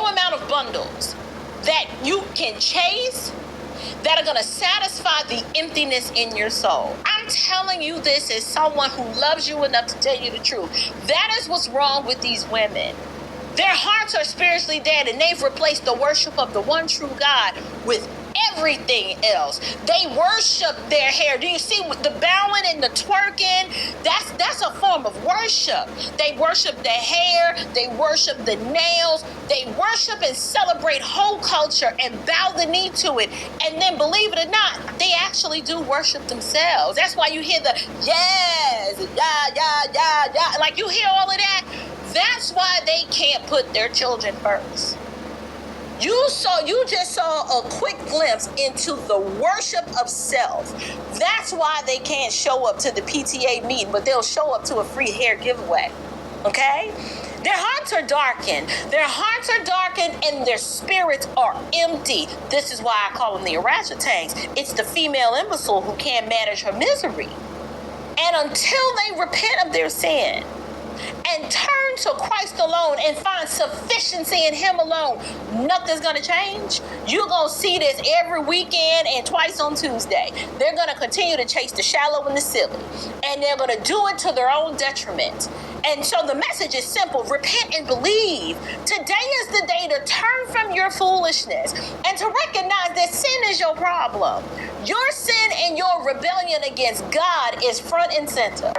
no amount of bundles that you can chase that are going to satisfy the emptiness in your soul. I'm telling you this as someone who loves you enough to tell you the truth. That is what's wrong with these women. Their hearts are spiritually dead, and they've replaced the worship of the one true God with everything else. They worship their hair. Do you see the bowing and the twerking? That's a form of worship. They worship the hair. They worship the nails. They worship and celebrate whole culture and bow the knee to it. And then, believe it or not, they actually do worship themselves. That's why you hear the yes, yeah. Like, you hear all of that. That's why they can't put their children first. You just saw a quick glimpse into the worship of self. That's why they can't show up to the PTA meeting, but they'll show up to a free hair giveaway. Okay? Their hearts are darkened. Their hearts are darkened and their spirits are empty. This is why I call them the orangutans. It's the female imbecile who can't manage her misery. And until they repent of their sin and turn to Christ alone and find sufficiency in him alone, nothing's going to change. You're going to see this every weekend and twice on Tuesday. They're going to continue to chase the shallow and the silly, and they're going to do it to their own detriment. And so the message is simple: repent and believe. Today is the day to turn from your foolishness and to recognize that sin is your problem. Your sin and your rebellion against God is front and center.